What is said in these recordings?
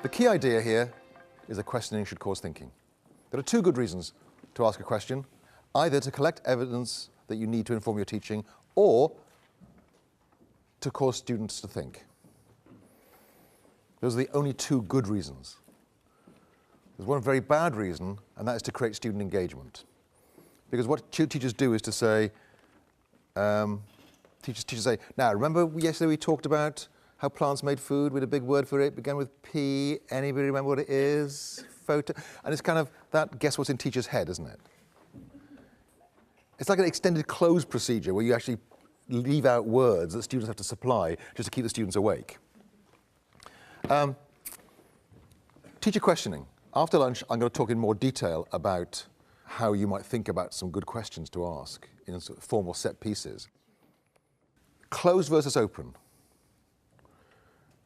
The key idea here is that questioning should cause thinking. There are two good reasons to ask a question, either to collect evidence that you need to inform your teaching or to cause students to think. Those are the only two good reasons. There's one very bad reason, and that is to create student engagement. Because what teachers do is to say, teachers say, now remember yesterday we talked about how plants made food with a big word for it, began with P, anybody remember what it is? Photo, and it's kind of that guess what's in teachers' head, isn't it? It's like an extended closed procedure where you actually leave out words that students have to supply just to keep the students awake. Teacher questioning. After lunch, I'm going to talk in more detail about how you might think about some good questions to ask in sort of formal set pieces. Closed versus open.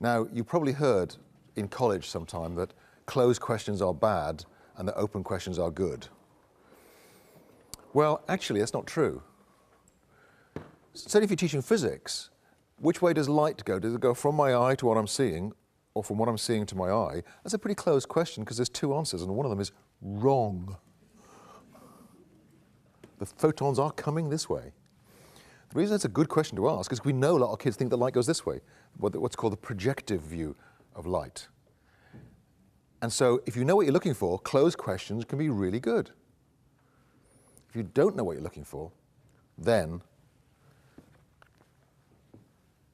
Now, you probably heard in college sometime that closed questions are bad and that open questions are good. Well, actually, that's not true. Certainly if you're teaching physics, which way does light go? Does it go from my eye to what I'm seeing, or from what I'm seeing to my eye? That's a pretty closed question because there's two answers, and one of them is wrong. The photons are coming this way. The reason it's a good question to ask is we know a lot of kids think that light goes this way, what's called the projective view of light. And so if you know what you're looking for, closed questions can be really good. If you don't know what you're looking for, then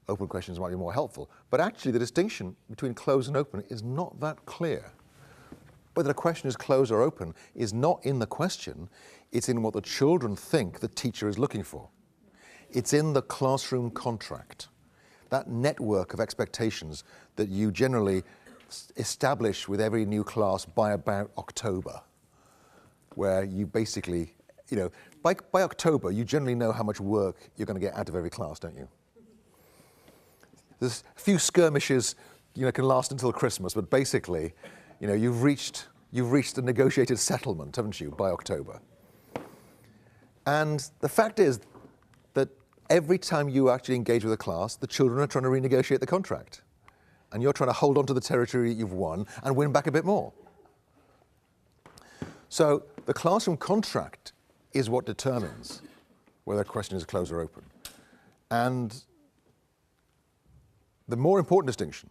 open questions might be more helpful. But actually the distinction between closed and open is not that clear. Whether a question is closed or open is not in the question, it's in what the children think the teacher is looking for. It's in the classroom contract, that network of expectations that you generally establish with every new class by about October, where you basically, by October, you generally know how much work you're going to get out of every class, don't you? There's a few skirmishes, can last until Christmas, but basically, you've reached a negotiated settlement, haven't you, by October? And the fact is that every time you actually engage with a class, the children are trying to renegotiate the contract. And you're trying to hold on to the territory you've won and win back a bit more. So the classroom contract is what determines whether a question is closed or open. And the more important distinction,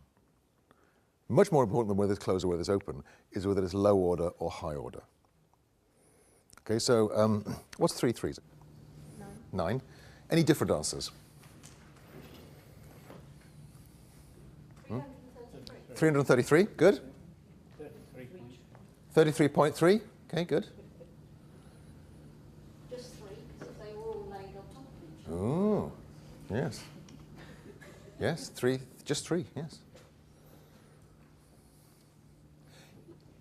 much more important than whether it's closed or whether it's open, is whether it's low order or high order. Okay, so what's 3 threes? 9. Any different answers? 333, good. 33.3, okay, good. Just 3, because they were all laid on top of each other. Oh, yes. Yes, 3, just 3, yes.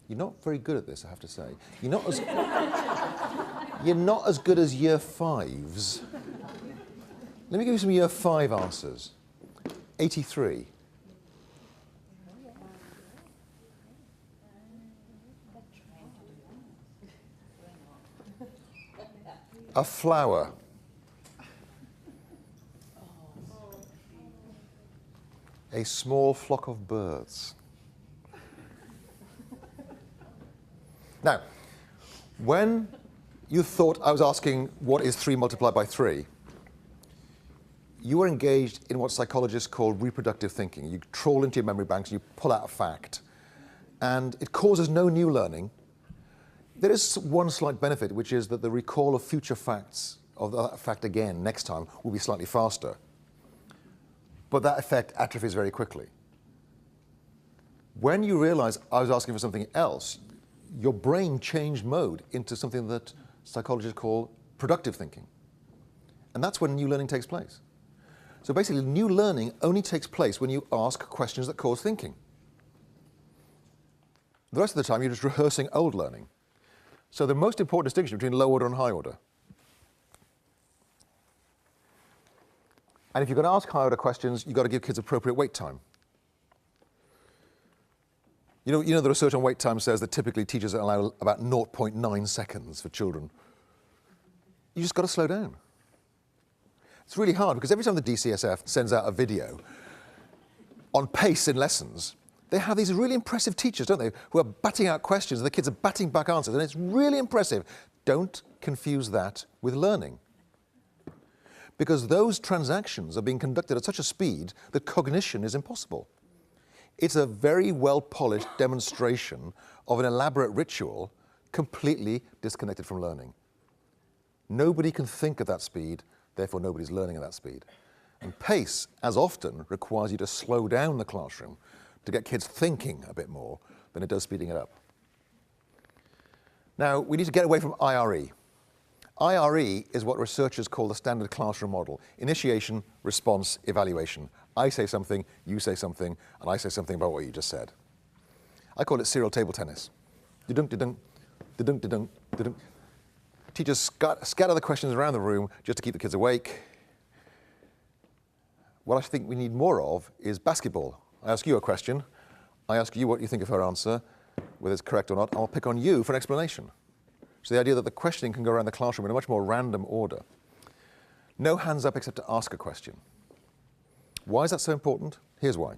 You're not very good at this, I have to say. You're not as good as year 5s. Let me give you some year 5 answers. 83. A flower. A small flock of birds. Now, when you thought I was asking what is 3 multiplied by 3, you were engaged in what psychologists call reproductive thinking. You trawl into your memory banks and you pull out a fact. And it causes no new learning. There is one slight benefit, which is that the recall of future facts, of that fact again next time, will be slightly faster. But that effect atrophies very quickly. When you realize I was asking for something else, your brain changed mode into something that psychologists call productive thinking. And that's when new learning takes place. So basically, new learning only takes place when you ask questions that cause thinking. The rest of the time, you're just rehearsing old learning. So the most important distinction between low order and high order. And if you're going to ask high order questions, you've got to give kids appropriate wait time. You know the research on wait time says that typically teachers allow about 0.9 seconds for children. You just got to slow down. It's really hard because every time the DCSF sends out a video on pace in lessons, They have these really impressive teachers, don't they, who are batting out questions and the kids are batting back answers, and it's really impressive. Don't confuse that with learning. Because those transactions are being conducted at such a speed that cognition is impossible. It's a very well-polished demonstration of an elaborate ritual completely disconnected from learning. Nobody can think at that speed, therefore nobody's learning at that speed. And pace, as often, requires you to slow down the classroom to get kids thinking a bit more than it does speeding it up. Now, we need to get away from IRE. IRE is what researchers call the standard classroom model: initiation, response, evaluation. I say something, you say something, and I say something about what you just said. I call it serial table tennis. Da-dunk, da-dunk, da-dunk, da-dunk, da-dunk. Teachers scatter the questions around the room just to keep the kids awake. What I think we need more of is basketball. I ask you a question, I ask you what you think of her answer, whether it's correct or not, I'll pick on you for an explanation. So the idea that the questioning can go around the classroom in a much more random order. No hands up except to ask a question. Why is that so important? Here's why.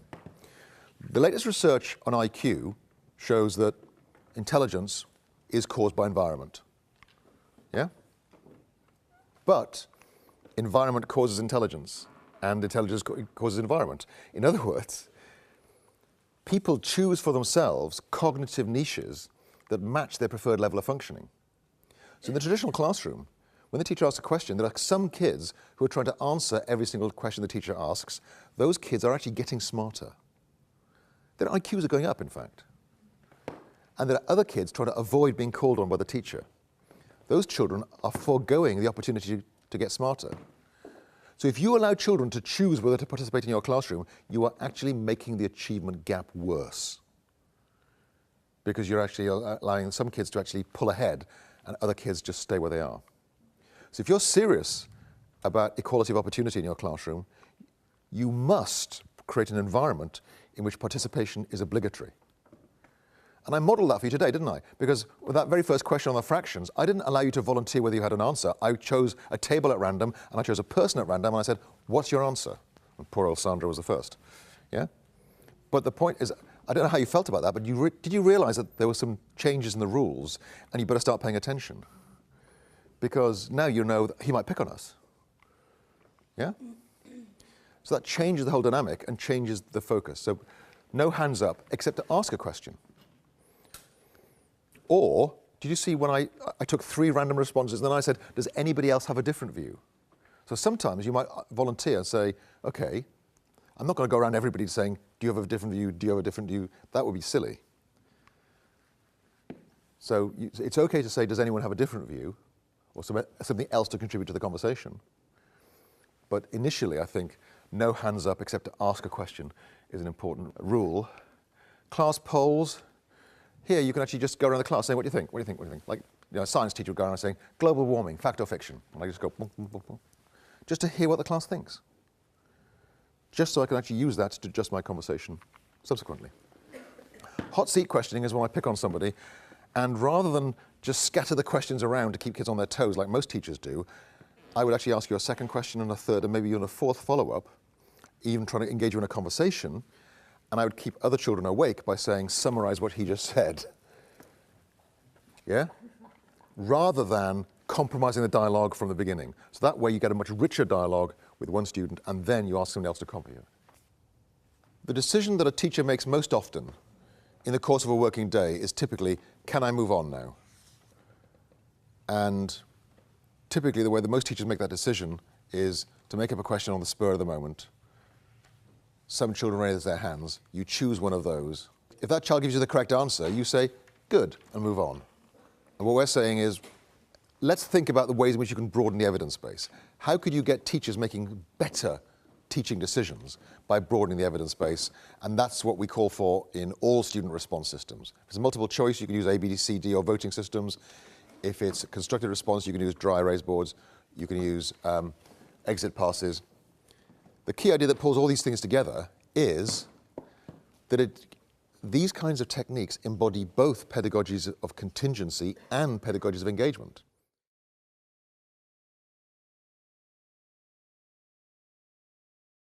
The latest research on IQ shows that intelligence is caused by environment. Yeah? But environment causes intelligence, and intelligence causes environment. In other words, people choose for themselves cognitive niches that match their preferred level of functioning. So in the traditional classroom, when the teacher asks a question, there are some kids who are trying to answer every single question the teacher asks. Those kids are actually getting smarter. Their IQs are going up, in fact. And there are other kids trying to avoid being called on by the teacher. Those children are foregoing the opportunity to get smarter. So if you allow children to choose whether to participate in your classroom, you are actually making the achievement gap worse. Because you're actually allowing some kids to actually pull ahead and other kids just stay where they are. So if you're serious about equality of opportunity in your classroom, you must create an environment in which participation is obligatory. And I modeled that for you today, didn't I? Because with that very first question on the fractions, I didn't allow you to volunteer whether you had an answer. I chose a table at random, and I chose a person at random, and I said, what's your answer? And poor old Sandra was the first. Yeah? But the point is, I don't know how you felt about that, but did you realize that there were some changes in the rules, and you better start paying attention? Because now you know that he might pick on us. Yeah? So that changes the whole dynamic and changes the focus. So no hands up, except to ask a question. Or, did you see when I took 3 random responses, and then I said, does anybody else have a different view? So sometimes you might volunteer and say, okay, I'm not going to go around everybody saying, do you have a different view? Do you have a different view? That would be silly. So it's okay to say, does anyone have a different view? Or something else to contribute to the conversation. But initially, I think, no hands up except to ask a question is an important rule. Class polls. Here, you can actually just go around the class saying, what do you think? What do you think? What do you think? Like, a science teacher would go around saying, global warming, fact or fiction? And I just go, boom, boom, boom, boom, just to hear what the class thinks. Just so I can actually use that to adjust my conversation subsequently. Hot seat questioning is when I pick on somebody, and rather than just scatter the questions around to keep kids on their toes like most teachers do, I would actually ask you a second question and a third, and maybe even a fourth follow-up, even trying to engage you in a conversation. And I would keep other children awake by saying, summarize what he just said. Yeah? Rather than compromising the dialogue from the beginning. So that way you get a much richer dialogue with one student, and then you ask someone else to copy it. The decision that a teacher makes most often in the course of a working day is typically, can I move on now? And typically the way that most teachers make that decision is to make up a question on the spur of the moment. Some children raise their hands, you choose one of those. If that child gives you the correct answer, you say, good, and move on. And what we're saying is, let's think about the ways in which you can broaden the evidence base. How could you get teachers making better teaching decisions by broadening the evidence base? And that's what we call for in all student response systems. If it's a multiple choice, you can use A, B, C, D, or voting systems. If it's a constructed response, you can use dry erase boards. You can use exit passes. The key idea that pulls all these things together is that these kinds of techniques embody both pedagogies of contingency and pedagogies of engagement.